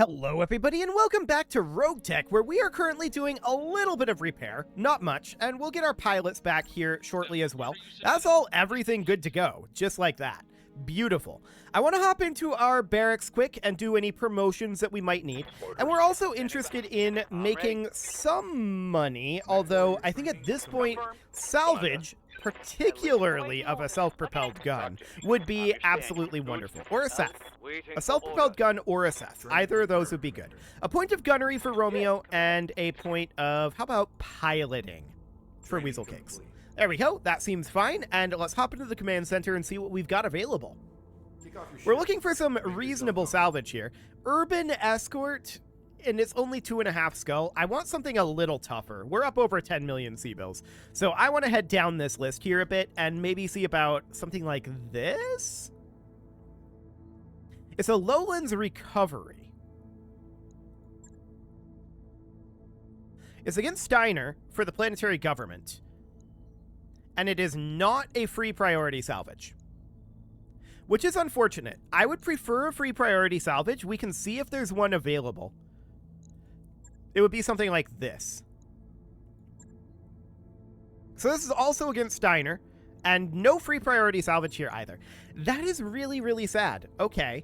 Hello everybody and welcome back to RogueTech, where we are currently doing a little bit of repair, not much, and we'll get our pilots back here shortly as well. That's all, everything good to go, just like that. Beautiful. I want to hop into our barracks quick and do any promotions that we might need, and we're also interested in making some money, although I think at this point, salvage, particularly of a self-propelled gun, would be absolutely wonderful. Or a Seth. A self-propelled gun or a Seth. Either of those would be good. A point of gunnery for Romeo and a point of, how about piloting for Weasel Cakes? There we go. That seems fine. And let's hop into the command center and see what we've got available. We're looking for some reasonable salvage here. Urban Escort, and it's only 2.5 skull. I want something a little tougher. We're up over 10 million C-bills. So I want to head down this list here a bit and maybe see about something like this. It's a Lowlands Recovery. It's against Steiner for the planetary government. And it is not a free priority salvage, which is unfortunate. I would prefer a free priority salvage. We can see if there's one available. It would be something like this. So this is also against Steiner, and no free priority salvage here either. That is really, really sad. Okay.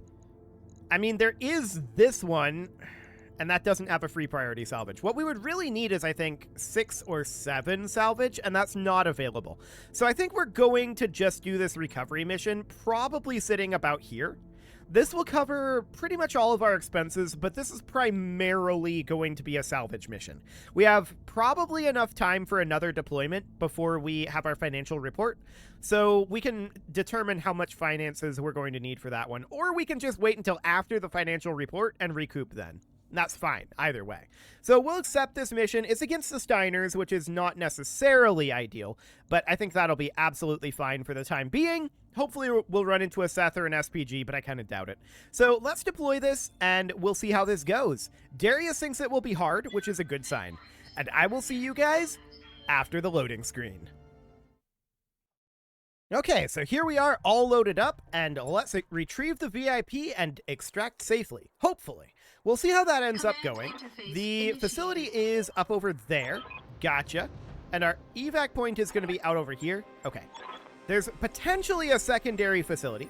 I mean, there is this one, and that doesn't have a free priority salvage. What we would really need is, I think, 6 or 7 salvage, and that's not available. So I think we're going to just do this recovery mission, probably sitting about here. This will cover pretty much all of our expenses, but this is primarily going to be a salvage mission. We have probably enough time for another deployment before we have our financial report, so we can determine how much finances we're going to need for that one, or we can just wait until after the financial report and recoup then. That's fine, either way. So we'll accept this mission. It's against the Steiners, which is not necessarily ideal, but I think that'll be absolutely fine for the time being. Hopefully we'll run into a Seth or an SPG, but I kind of doubt it. So let's deploy this, and we'll see how this goes. Darius thinks it will be hard, which is a good sign. And I will see you guys after the loading screen. Okay, so here we are all loaded up, and let's retrieve the VIP and extract safely, hopefully. We'll see how that ends up going. The facility is up over there. Gotcha. And our evac point is going to be out over here. Okay. There's potentially a secondary facility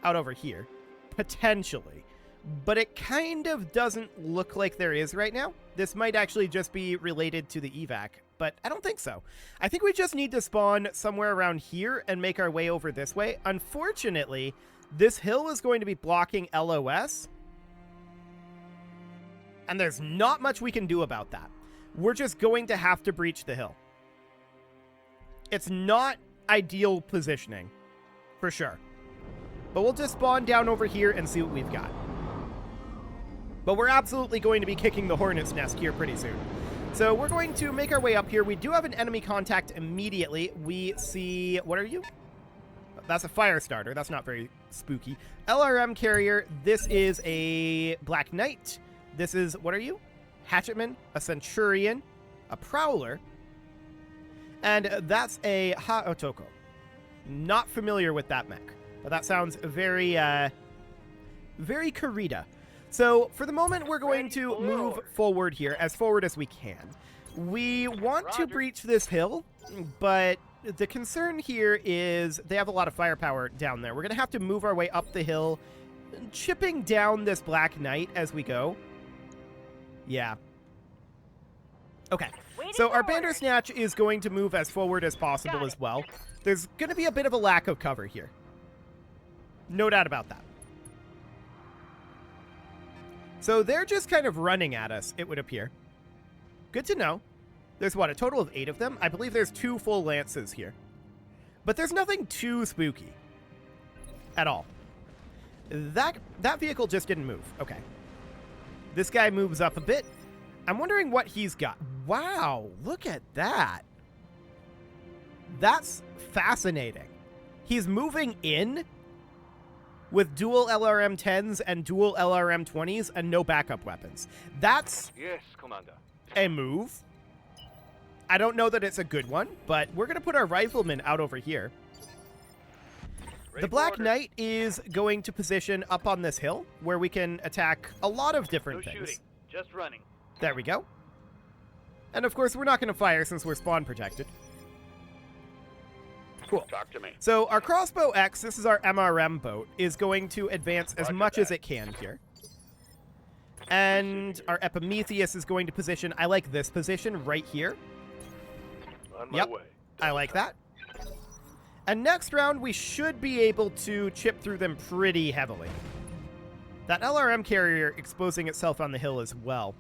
out over here. Potentially. But it kind of doesn't look like there is right now. This might actually just be related to the evac, but I don't think so. I think we just need to spawn somewhere around here and make our way over this way. Unfortunately, this hill is going to be blocking LOS. And there's not much we can do about that. We're just going to have to breach the hill. It's not ideal positioning, for sure. But we'll just spawn down over here and see what we've got. But we're absolutely going to be kicking the hornet's nest here pretty soon. So we're going to make our way up here. We do have an enemy contact immediately. We see... What are you? That's a fire starter. That's not very spooky. LRM carrier. This is a Black Knight. This is, what are you? Hatchetman, a Centurion, a Prowler, and that's a Ha-Otoko. Not familiar with that mech, but that sounds very, very Kurita. So, for the moment, we're going to move forward here, as forward as we can. We want to breach this hill, but the concern here is they have a lot of firepower down there. We're going to have to move our way up the hill, chipping down this Black Knight as we go. Yeah. Okay, so our Bandersnatch is going to move as forward as possible as well. There's going to be a bit of a lack of cover here. No doubt about that. So they're just kind of running at us, it would appear. Good to know. There's, what, a total of 8 of them? I believe there's 2 full lances here. But there's nothing too spooky. At all. That vehicle just didn't move. Okay. This guy moves up a bit. I'm wondering what he's got. Wow, look at that. That's fascinating. He's moving in with dual LRM-10s and dual LRM-20s and no backup weapons. That's yes, Commander. A move. I don't know that it's a good one, but we're going to put our riflemen out over here. The Black Knight is going to position up on this hill where we can attack a lot of different things. Shooting, just running. There we go. And of course, we're not going to fire since we're spawn protected. Cool. Talk to me. So our crossbow X, this is our MRM boat, is going to advance as much as it can here. And our Epimetheus is going to position, I like this position right here. On my way. I like that. And next round, we should be able to chip through them pretty heavily. That LRM carrier exposing itself on the hill as well.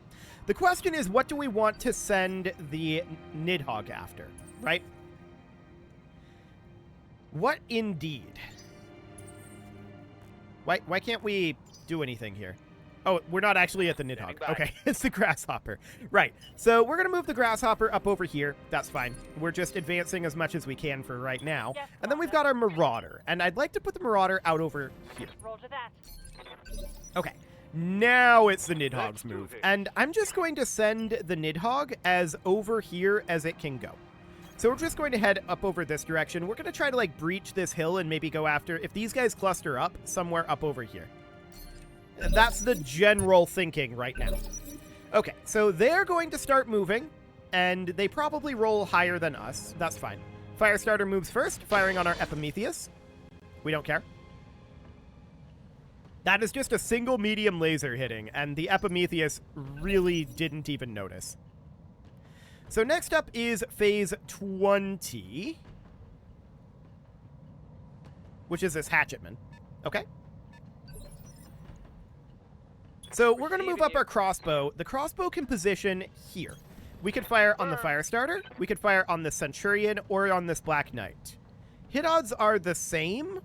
The question is, what do we want to send the Nidhogg after, right? What indeed? Why can't we do anything here? Oh, we're not actually at the Nidhogg. Okay, it's the Grasshopper. Right, so we're going to move the Grasshopper up over here. That's fine. We're just advancing as much as we can for right now. Yes, and then we've got our Marauder, and I'd like to put the Marauder out over here. Roger that. Okay, now it's the Nidhogg's move. And I'm just going to send the Nidhogg as over here as it can go. So we're just going to head up over this direction. We're going to try to, like, breach this hill and maybe go after, if these guys cluster up, somewhere up over here. That's the general thinking right now. Okay, so they're going to start moving, and they probably roll higher than us. That's fine. Firestarter moves first, firing on our Epimetheus. We don't care. That is just a single medium laser hitting, and the Epimetheus really didn't even notice. So next up is phase 20, which is this Hatchetman. Okay. So we're going to move up our crossbow. The crossbow can position here. We could fire on the Firestarter, we could fire on the Centurion, or on this Black Knight. Hit odds are the same,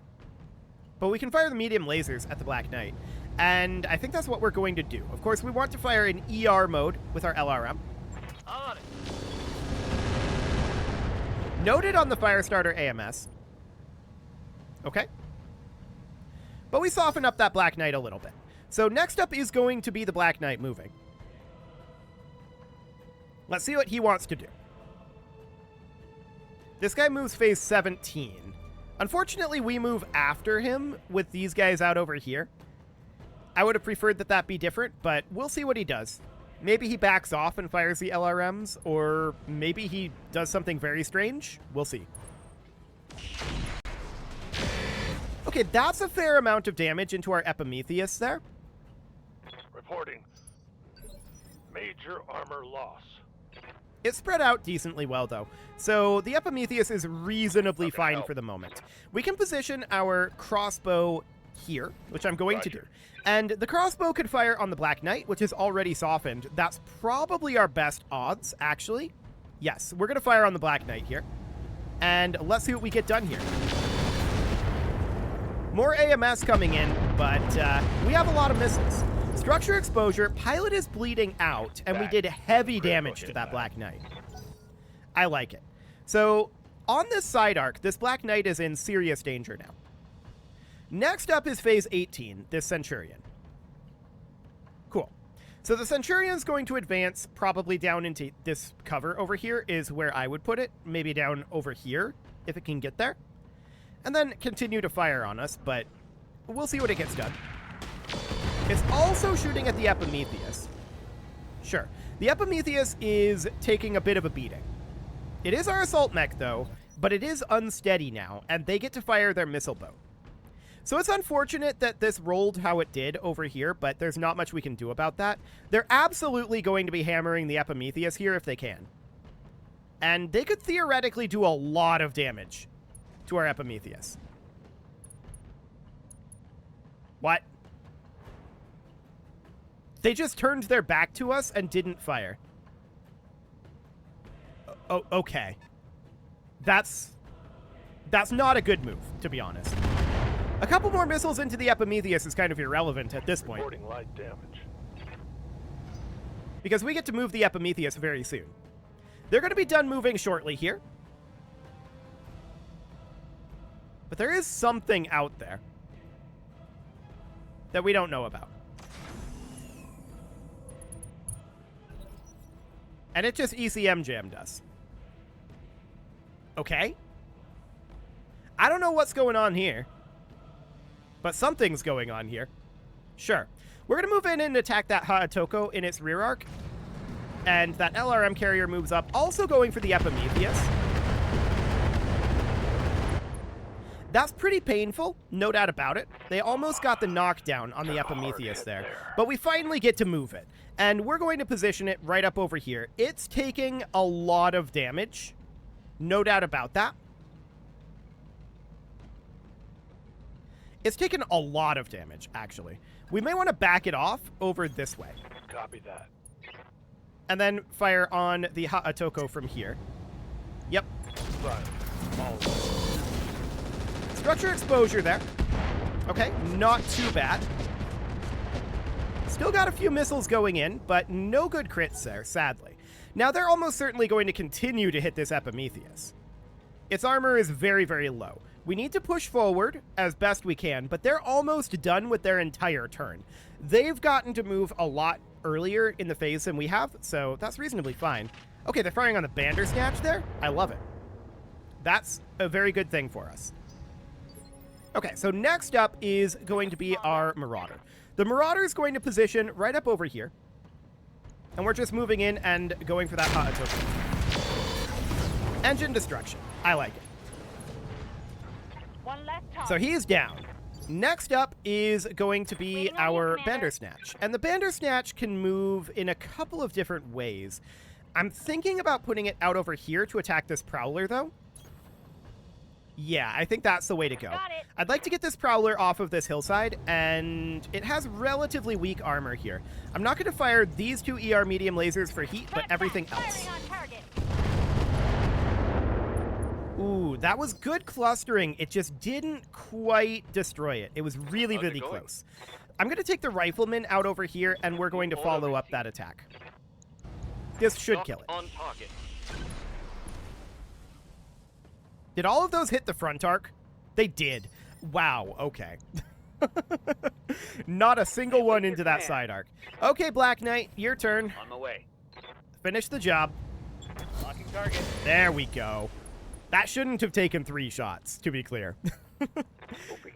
but we can fire the medium lasers at the Black Knight. And I think that's what we're going to do. Of course, we want to fire in ER mode with our LRM. On it. Noted on the Firestarter AMS. Okay. But we soften up that Black Knight a little bit. So next up is going to be the Black Knight moving. Let's see what he wants to do. This guy moves phase 17. Unfortunately, we move after him with these guys out over here. I would have preferred that that be different, but we'll see what he does. Maybe he backs off and fires the LRMs, or maybe he does something very strange. We'll see. Okay, that's a fair amount of damage into our Epimetheus there. Reporting. Major armor loss. It spread out decently well, though. So the Epimetheus is reasonably fine for the moment. We can position our crossbow here, which I'm going to do. And the crossbow could fire on the Black Knight, which is already softened. That's probably our best odds, actually. Yes, we're going to fire on the Black Knight here. And let's see what we get done here. More AMS coming in, but we have a lot of missiles. Structure exposure, pilot is bleeding out, and we did heavy damage to that Black Knight. I like it. So, on this side arc, this Black Knight is in serious danger now. Next up is phase 18, this Centurion. Cool. So the Centurion's going to advance probably down into this cover over here is where I would put it. Maybe down over here, if it can get there. And then continue to fire on us, but we'll see what it gets done. It's also shooting at the Epimetheus. Sure. The Epimetheus is taking a bit of a beating. It is our assault mech, though, but it is unsteady now, and they get to fire their missile boat. So it's unfortunate that this rolled how it did over here, but there's not much we can do about that. They're absolutely going to be hammering the Epimetheus here if they can. And they could theoretically do a lot of damage to our Epimetheus. What? They just turned their back to us and didn't fire. Oh, okay. That's not a good move, to be honest. A couple more missiles into the Epimetheus is kind of irrelevant at this point. Reporting light damage. Because we get to move the Epimetheus very soon. They're going to be done moving shortly here. But there is something out there that we don't know about. And it just ECM jammed us. Okay. I don't know what's going on here. but something's going on here. Sure. We're going to move in and attack that Ha'atoko in its rear arc. And that LRM carrier moves up, also going for the Epimetheus. That's pretty painful, no doubt about it. They almost got the knockdown on the Epimetheus there. But we finally get to move it. And we're going to position it right up over here. It's taking a lot of damage. No doubt about that. It's taken a lot of damage, actually. We may want to back it off over this way. Copy that. And then fire on the Ha'atoko from here. Yep. Right. Structure exposure there. Okay, not too bad. Still got a few missiles going in, but no good crits there, sadly. Now, they're almost certainly going to continue to hit this Epimetheus. Its armor is very, very low. We need to push forward as best we can, but they're almost done with their entire turn. They've gotten to move a lot earlier in the phase than we have, so that's reasonably fine. Okay, they're firing on the Bandersnatch there. I love it. That's a very good thing for us. Okay, so next up is going to be our Marauder. The Marauder is going to position right up over here. And we're just moving in and going for that Ha'atoko. Engine destruction. I like it. So he is down. Next up is going to be our Bandersnatch. And the Bandersnatch can move in a couple of different ways. I'm thinking about putting it out over here to attack this Prowler, though. Yeah, I think that's the way to go. I'd like to get this Prowler off of this hillside, and it has relatively weak armor here. I'm not going to fire these two ER medium lasers for heat, but everything else. Ooh, that was good clustering. It just didn't quite destroy it. It was really, really close. I'm going to take the Rifleman out over here, and we're going to follow up that attack. This should kill it. On target. Did all of those hit the front arc? They did. Wow, okay. Not a single one into that side arc. Okay, Black Knight, your turn. On my way. Finish the job. Locking target. There we go. That shouldn't have taken 3 shots, to be clear.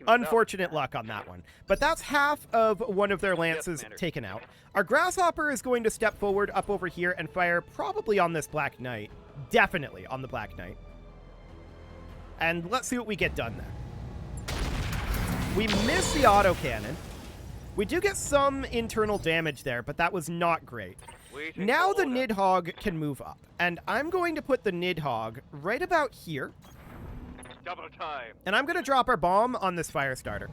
Unfortunate luck on that one. But that's half of one of their lances taken out. Our Grasshopper is going to step forward up over here and fire probably on this Black Knight. Definitely on the Black Knight. And let's see what we get done there. We miss the autocannon. We do get some internal damage there, but that was not great. Now the Nidhogg can move up. And I'm going to put the Nidhogg right about here. Double time. And I'm going to drop our bomb on this fire starter.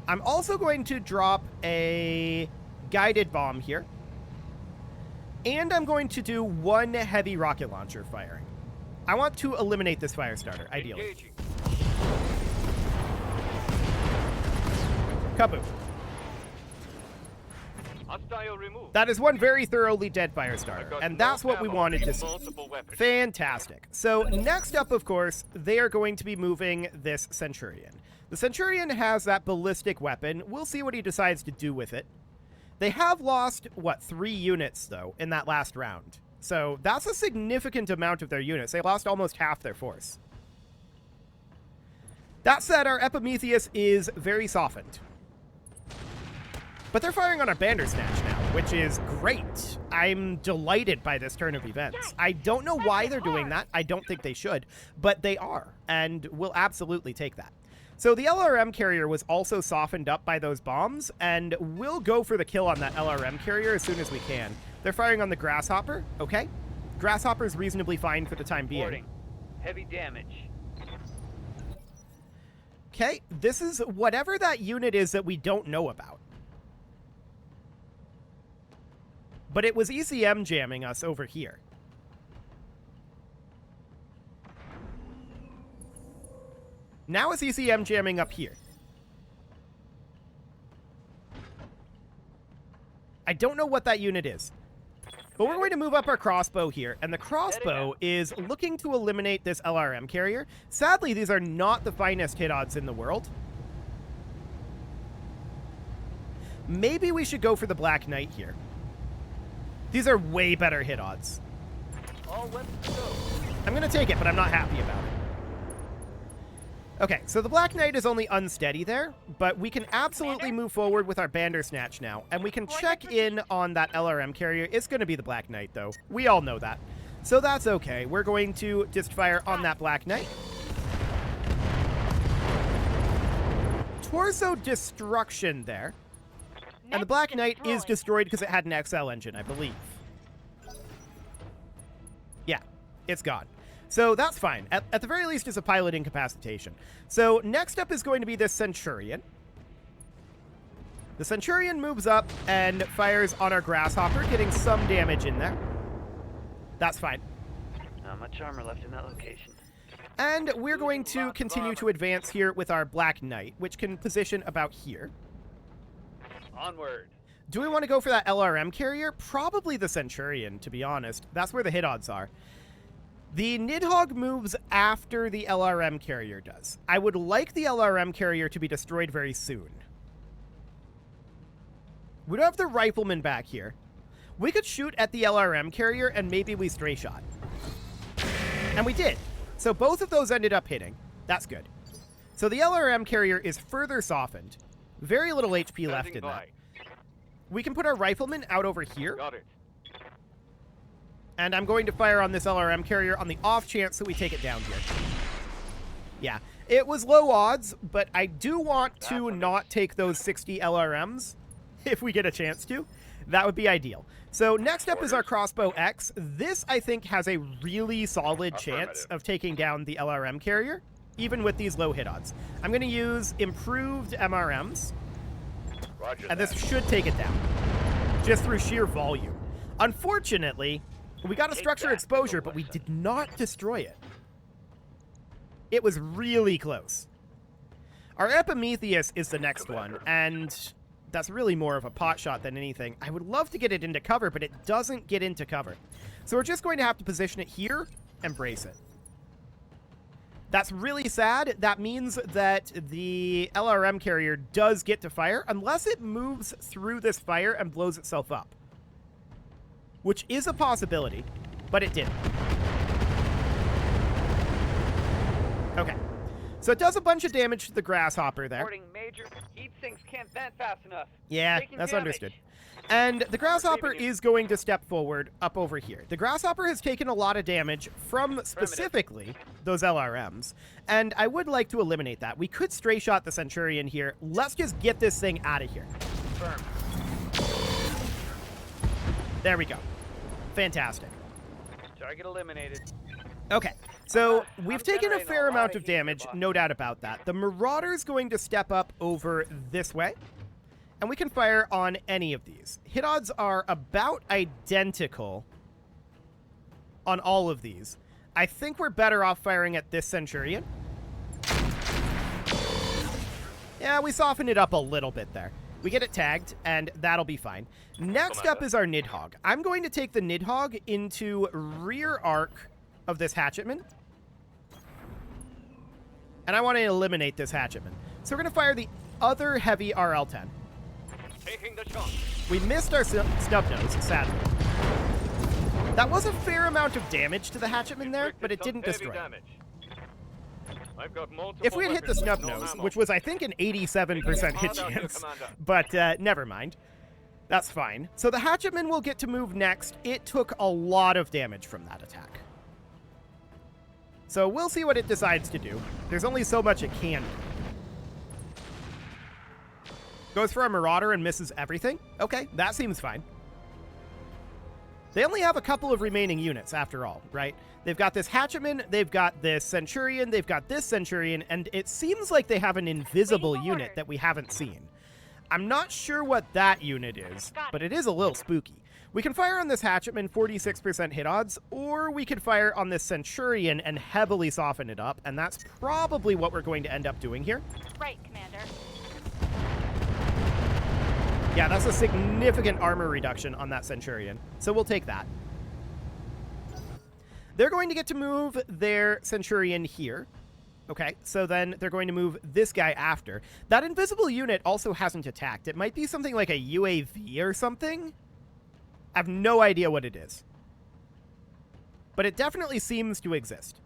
I'm also going to drop a guided bomb here. And I'm going to do 1 heavy rocket launcher firing. I want to eliminate this fire starter, ideally. Engaging. Kaboom. Hostile removed. That is 1 very thoroughly dead fire starter, and that's what we wanted to see. Fantastic. So next up, of course, they are going to be moving this Centurion. The Centurion has that ballistic weapon. We'll see what he decides to do with it. They have lost, what, 3 units, though, in that last round. So that's a significant amount of their units. They lost almost half their force. That said, our Epimetheus is very softened. But they're firing on our Bandersnatch now, which is great. I'm delighted by this turn of events. I don't know why they're doing that. I don't think they should, but they are, and we'll absolutely take that. So the LRM carrier was also softened up by those bombs, and we'll go for the kill on that LRM carrier as soon as we can. They're firing on the Grasshopper. Okay. Grasshopper's reasonably fine for the time being. Warning. Heavy damage. Okay. This is whatever that unit is that we don't know about. But it was ECM jamming us over here. Now it's ECM jamming up here. I don't know what that unit is. But we're going to move up our crossbow here, and the crossbow is looking to eliminate this LRM carrier. Sadly, these are not the finest hit odds in the world. Maybe we should go for the Black Knight here. These are way better hit odds. All weapons go. I'm going to take it, but I'm not happy about it. Okay, so the Black Knight is only unsteady there, but we can absolutely move forward with our Bandersnatch now, and we can check in on that LRM carrier. It's going to be the Black Knight, though. We all know that. So that's okay. We're going to just fire on that Black Knight. Torso destruction there. And the Black Knight is destroyed because it had an XL engine, I believe. Yeah, it's gone. So that's fine. At the very least, it's a pilot incapacitation. So next up is going to be this Centurion. The Centurion moves up and fires on our Grasshopper, getting some damage in there. That's fine. Not much armor left in that location. And we're going to continue to advance here with our Black Knight, which can position about here. Onward. Do we want to go for that LRM carrier? Probably the Centurion, to be honest. That's where the hit odds are. The Nidhogg moves after the LRM carrier does. I would like the LRM carrier to be destroyed very soon. We don't have the Rifleman back here. We could shoot at the LRM carrier and maybe we stray shot. And we did. So both of those ended up hitting. That's good. So the LRM carrier is further softened. Very little HP left in that. We can put our Rifleman out over here. Got it. And I'm going to fire on this LRM carrier on the off chance that we take it down here. Yeah, it was low odds, but I do want to not take those 60 LRMs if we get a chance to. That would be ideal. So next up is our Crossbow X. This, I think, has a really solid chance of taking down the LRM carrier, even with these low hit odds. I'm going to use improved MRMs, and this should take it down, just through sheer volume. Unfortunately, we got a structure exposure, but we did not destroy it. It was really close. Our Epimetheus is the next one, and that's really more of a pot shot than anything. I would love to get it into cover, but it doesn't get into cover. So we're just going to have to position it here and brace it. That's really sad. That means that the LRM carrier does get to fire, unless it moves through this fire and blows itself up. Which is a possibility, but it didn't. Okay. So it does a bunch of damage to the Grasshopper there. Major heat sinks can't vent fast enough. Yeah, that's understood. And the Grasshopper is going to step forward up over here. The Grasshopper has taken a lot of damage from specifically those LRMs, and I would like to eliminate that. We could stray shot the Centurion here. Let's just get this thing out of here. Confirmed. There we go. Fantastic. Target eliminated. Okay, so we've taken a fair amount of damage, no doubt about that. The Marauder's going to step up over this way, and we can fire on any of these. Hit odds are about identical on all of these. I think we're better off firing at this Centurion. Yeah, we softened it up a little bit there. We get it tagged, and that'll be fine. Next up is our Nidhogg. I'm going to take the Nidhogg into rear arc of this Hatchetman. And I want to eliminate this Hatchetman. So we're going to fire the other heavy RL-10. Taking the shot. We missed our Snubnose, sadly. That was a fair amount of damage to the Hatchetman there, but it didn't destroy it. If we had hit the Snubnose, which was, I think, an 87% hit chance, but never mind. That's fine. So the Hatchetman will get to move next. It took a lot of damage from that attack. So we'll see what it decides to do. There's only so much it can do. Goes for a Marauder and misses everything? Okay, that seems fine. They only have a couple of remaining units, after all, right? They've got this Hatchetman, they've got this Centurion, they've got this Centurion, and it seems like they have an invisible unit that we haven't seen. I'm not sure what that unit is, but it is a little spooky. We can fire on this Hatchetman, 46% hit odds, or we could fire on this Centurion and heavily soften it up, and that's probably what we're going to end up doing here. Right, Commander. Yeah, that's a significant armor reduction on that Centurion, so we'll take that. They're going to get to move their Centurion here. Okay, so then they're going to move this guy after. That invisible unit also hasn't attacked. It might be something like a UAV or something. I have no idea what it is. But it definitely seems to exist.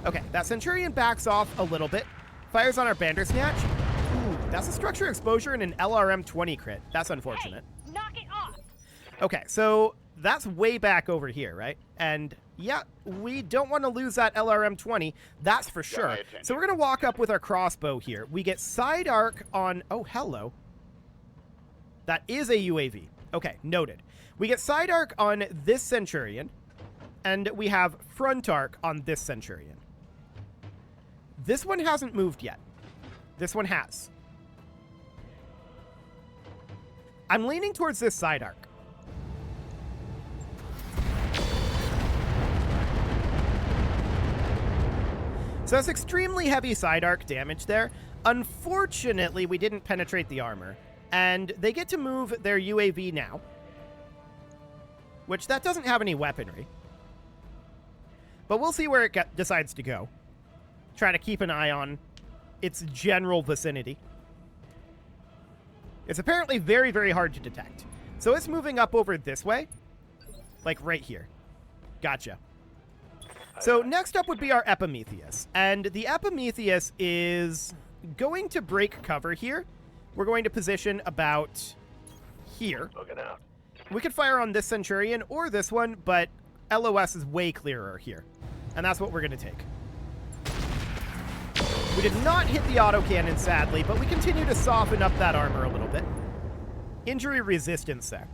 Okay, that Centurion backs off a little bit. Fires on our Bandersnatch. Ooh, that's a structure exposure and an LRM 20 crit. That's unfortunate. Hey, knock it off. Okay, so that's way back over here, right? And yeah, we don't want to lose that LRM 20. That's for sure. So we're going to walk up with our crossbow here. We get side arc on... Oh, hello. That is a UAV. Okay, noted. We get side arc on this Centurion, and we have front arc on this Centurion. This one hasn't moved yet. This one has. I'm leaning towards this side arc. So that's extremely heavy side arc damage there. Unfortunately, we didn't penetrate the armor. And they get to move their UAV now, which that doesn't have any weaponry. But we'll see where it decides to go. Try to keep an eye on its general vicinity. It's apparently very, very hard to detect. So it's moving up over this way, like right here. Gotcha. So next up would be our Epimetheus. And the Epimetheus is going to break cover here. We're going to position about here. Looking out. We could fire on this Centurion or this one, but LOS is way clearer here. And that's what we're going to take. We did not hit the autocannon, sadly, but we continue to soften up that armor a little bit. Injury resistance there.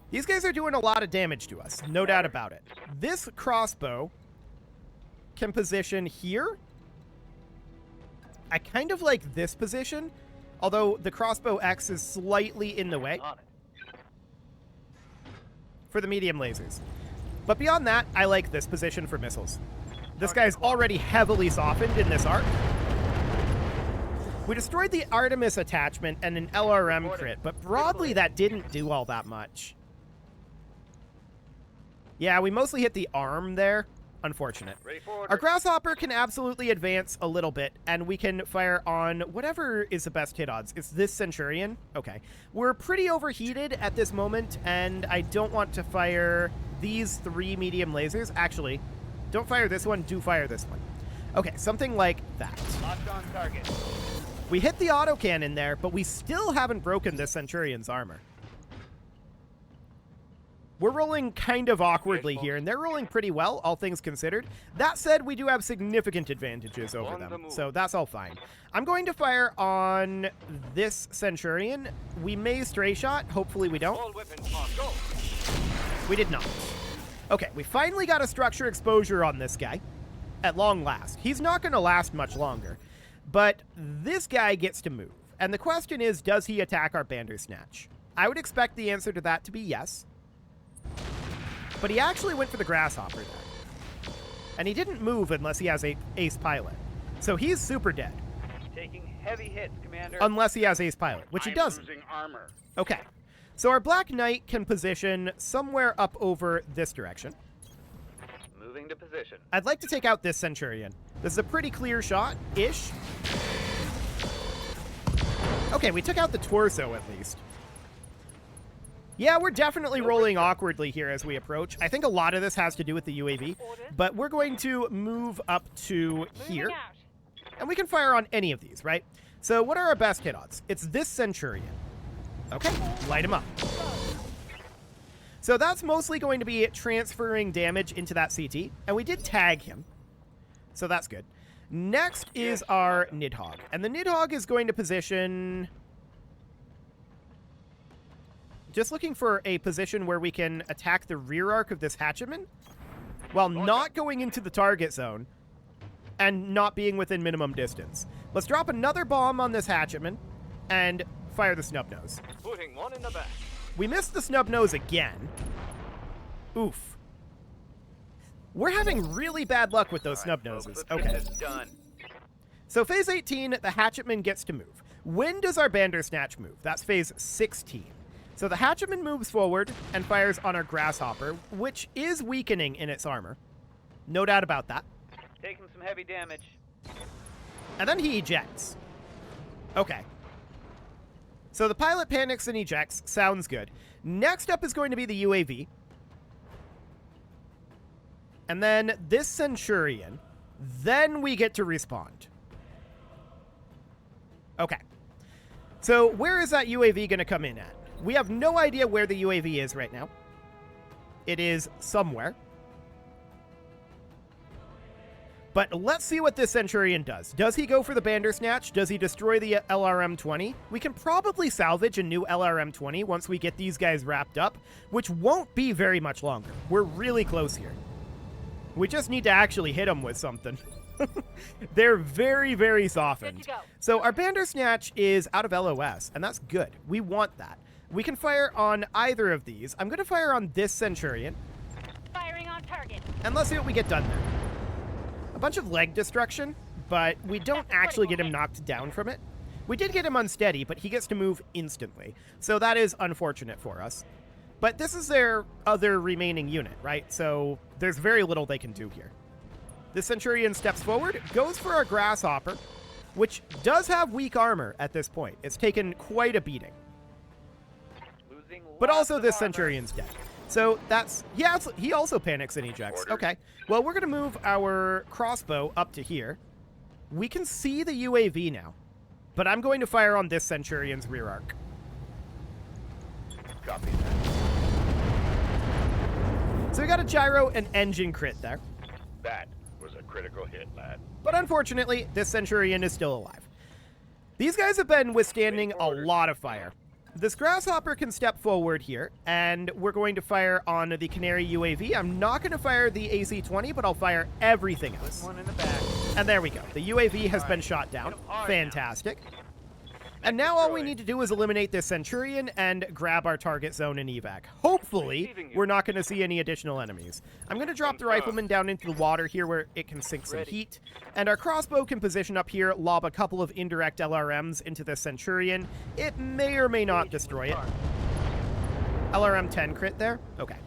These guys are doing a lot of damage to us, no doubt about it. This crossbow can position here. I kind of like this position, although the crossbow X is slightly in the way for the medium lasers. But beyond that, I like this position for missiles. This guy's already heavily softened in this arc. We destroyed the Artemis attachment and an LRM crit, but broadly that didn't do all that much. Yeah, we mostly hit the arm there. Unfortunate. Our Grasshopper can absolutely advance a little bit, and we can fire on whatever is the best hit odds. It's this Centurion. Okay. We're pretty overheated at this moment, and I don't want to fire these 3 medium lasers. Actually, don't fire this one, do fire this one. Okay, something like that. Locked on target. We hit the autocannon there, but we still haven't broken this Centurion's armor. We're rolling kind of awkwardly here, and they're rolling pretty well, all things considered. That said, we do have significant advantages over them, so that's all fine. I'm going to fire on this Centurion. We may stray shot. Hopefully we don't. All weapons on, go. We did not. Okay, we finally got a structure exposure on this guy at long last. He's not going to last much longer, but this guy gets to move. And the question is, does he attack our Bandersnatch? I would expect the answer to that to be yes. But he actually went for the Grasshopper there. And he didn't move unless he has a Ace Pilot. So he's super dead. Taking heavy hits, Commander. Unless he has Ace Pilot, which he doesn't. Losing armor. Okay. So our Black Knight can position somewhere up over this direction. Moving to position. I'd like to take out this Centurion. This is a pretty clear shot-ish. Okay, we took out the torso at least. Yeah, we're definitely rolling awkwardly here as we approach. I think a lot of this has to do with the UAV, but we're going to move up to here. And we can fire on any of these, right? So what are our best hit odds? It's this Centurion. Okay, light him up. So that's mostly going to be transferring damage into that CT, and we did tag him. So that's good. Next is our Nidhogg, and the Nidhogg is going to position... Just looking for a position where we can attack the rear arc of this Hatcheman while not going into the target zone and not being within minimum distance. Let's drop another bomb on this Hatcheman and fire the Snubnose. Putting one in the back. We missed the Snubnose again. Oof. We're having really bad luck with those Snubnoses. Okay. Done. So phase 18, the Hatchetman gets to move. When does our Bandersnatch move? That's phase 16. So the Hatchetman moves forward and fires on our Grasshopper, which is weakening in its armor. No doubt about that. Taking some heavy damage. And then he ejects. Okay. So the pilot panics and ejects. Sounds good. Next up is going to be the UAV. And then this Centurion Then we get to respond. Okay. So where is that UAV going to come in at? We have no idea where the UAV is right now. It is somewhere. But let's see what this Centurion does. Does he go for the Bandersnatch? Does he destroy the LRM-20? We can probably salvage a new LRM-20 once we get these guys wrapped up, which won't be very much longer. We're really close here. We just need to actually hit them with something. They're very, very softened. So our Bandersnatch is out of LOS, and that's good. We want that. We can fire on either of these. I'm going to fire on this Centurion. Firing on target. And let's see what we get done there. A bunch of leg destruction, but we don't actually get him knocked down from it. We did get him unsteady, but he gets to move instantly. So that is unfortunate for us. But this is their other remaining unit, right? So there's very little they can do here. The Centurion steps forward, goes for our Grasshopper, which does have weak armor at this point. It's taken quite a beating. But also this Centurion's dead. So that's, yeah, he also panics and ejects. Okay, well, we're going to move our crossbow up to here. We can see the UAV now, but I'm going to fire on this Centurion's rear arc. Copy that. So we got a gyro and engine crit there. That was a critical hit, lad. But unfortunately, this Centurion is still alive. These guys have been withstanding a lot of fire. This Grasshopper can step forward here, and we're going to fire on the Canary UAV. I'm not going to fire the AC-20, but I'll fire everything else. One in the back. And there we go. The UAV has been shot down. Fantastic. And now all we need to do is eliminate this Centurion and grab our target zone and evac. Hopefully, we're not going to see any additional enemies. I'm going to drop the Rifleman down into the water here where it can sink some heat. And our crossbow can position up here, lob a couple of indirect LRMs into the Centurion. It may or may not destroy it. LRM-10 crit there? Okay.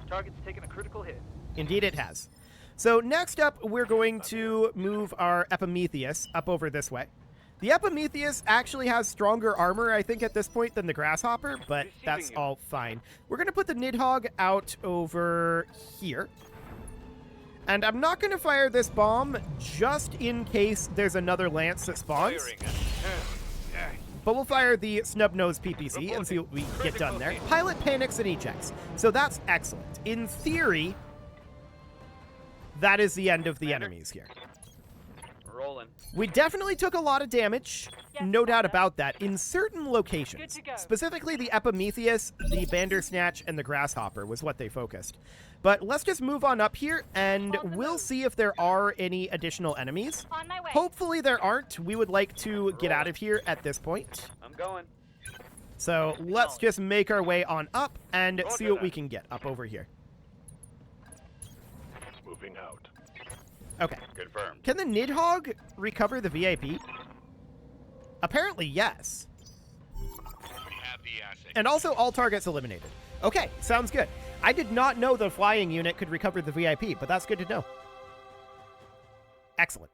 Target's taken a critical hit. Indeed it has. So next up, we're going to move our Epimetheus up over this way. The Epimetheus actually has stronger armor, I think, at this point than the Grasshopper, but that's all fine. We're going to put the Nidhogg out over here. And I'm not going to fire this bomb just in case there's another Lance that spawns. But we'll fire the Snub-Nosed PPC and see what we get done there. Pilot panics and ejects. So that's excellent. In theory, that is the end of the enemies here. Rolling. We definitely took a lot of damage, no doubt about that, in certain locations. Specifically, the Epimetheus, the Bandersnatch, and the Grasshopper was what they focused. But let's just move on up here, and we'll see if there are any additional enemies. On my way. Hopefully there aren't. We would like to get out of here at this point. I'm going. So let's just make our way on up and see what we can get up over here. Moving out. Okay. Confirmed. Can the Nidhogg recover the VIP? Apparently, yes. We have the asset. And also, all targets eliminated. Okay, sounds good. I did not know the flying unit could recover the VIP, but that's good to know. Excellent.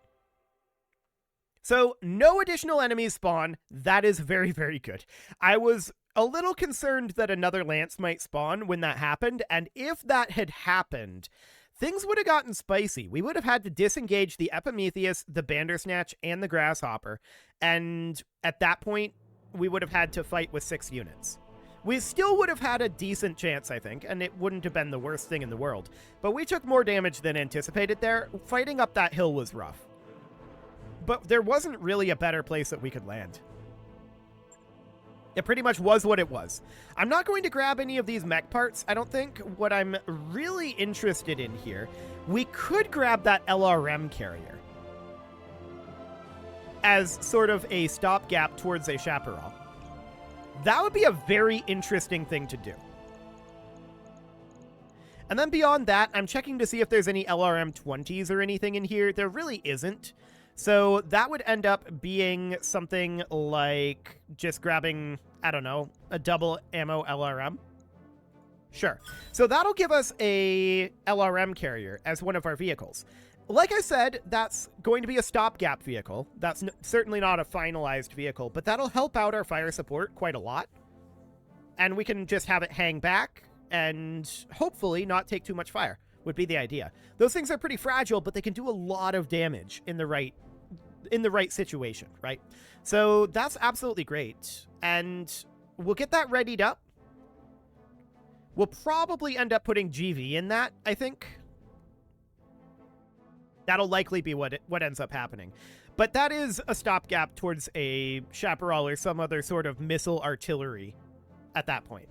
So, no additional enemies spawn. That is very, very good. I was a little concerned that another Lance might spawn when that happened, and if that had happened, things would have gotten spicy. We would have had to disengage the Epimetheus, the Bandersnatch, and the Grasshopper, and at that point, we would have had to fight with 6 units. We still would have had a decent chance, I think, and it wouldn't have been the worst thing in the world. But we took more damage than anticipated there. Fighting up that hill was rough. But there wasn't really a better place that we could land. It pretty much was what it was. I'm not going to grab any of these mech parts, I don't think. What I'm really interested in here, we could grab that LRM carrier as sort of a stopgap towards a chaparral. That would be a very interesting thing to do. And then beyond that, I'm checking to see if there's any LRM-20s or anything in here. There really isn't. So that would end up being something like just grabbing, I don't know, a double ammo LRM. Sure. So that'll give us a LRM carrier as one of our vehicles. Like I said, that's going to be a stopgap vehicle. That's certainly not a finalized vehicle, but that'll help out our fire support quite a lot. And we can just have it hang back and hopefully not take too much fire. would be the idea. Those things are pretty fragile, but they can do a lot of damage in the right situation, right? So that's absolutely great. And we'll get that readied up. We'll probably end up putting GV in that, I think. That'll likely be what ends up happening. But that is a stopgap towards a Chaparral or some other sort of missile artillery at that point.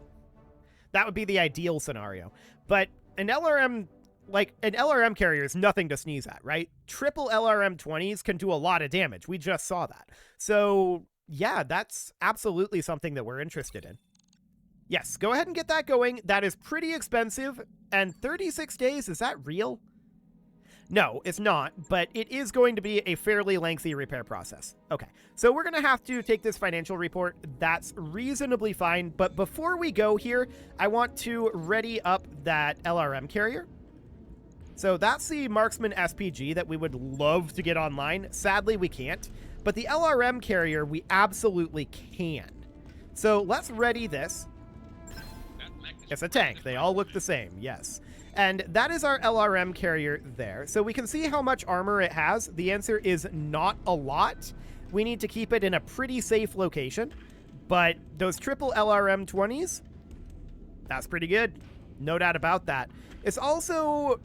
That would be the ideal scenario. But an LRM, like an LRM carrier, is nothing to sneeze at, right? Triple LRM 20s can do a lot of damage. We just saw that. So yeah, that's absolutely something that we're interested in. Yes, go ahead and get that going. That is pretty expensive. And 36 days, is that real? No, it's not, but it is going to be a fairly lengthy repair process. Okay, so we're going to have to take this financial report. That's reasonably fine, but before we go here, I want to ready up that LRM carrier. So that's the Marksman SPG that we would love to get online. Sadly, we can't, but the LRM carrier, we absolutely can. So let's ready this. It's a tank. They all look the same, yes. And that is our LRM carrier there. So we can see how much armor it has. The answer is not a lot. We need to keep it in a pretty safe location. But those triple LRM 20s, that's pretty good. No doubt about that. It's also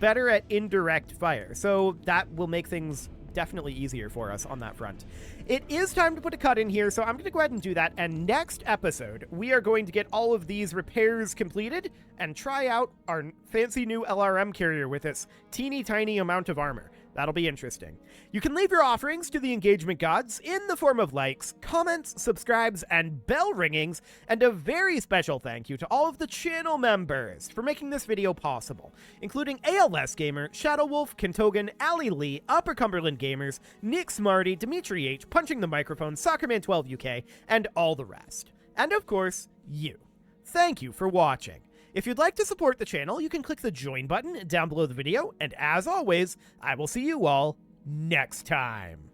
better at indirect fire. So that will make things definitely easier for us on that front. It is time to put a cut in here, so I'm going to go ahead and do that. And next episode, we are going to get all of these repairs completed and try out our fancy new LRM carrier with its teeny tiny amount of armor. That'll be interesting. You can leave your offerings to the engagement gods in the form of likes, comments, subscribes, and bell ringings, and a very special thank you to all of the channel members for making this video possible, including ALS Gamer, Shadow Wolf, Kentogan, Ali Lee, Upper Cumberland Gamers, Nick Smarty, Dimitri H, Punching the Microphone, Soccerman12 UK, and all the rest. And of course, you. Thank you for watching. If you'd like to support the channel, you can click the join button down below the video, and as always, I will see you all next time.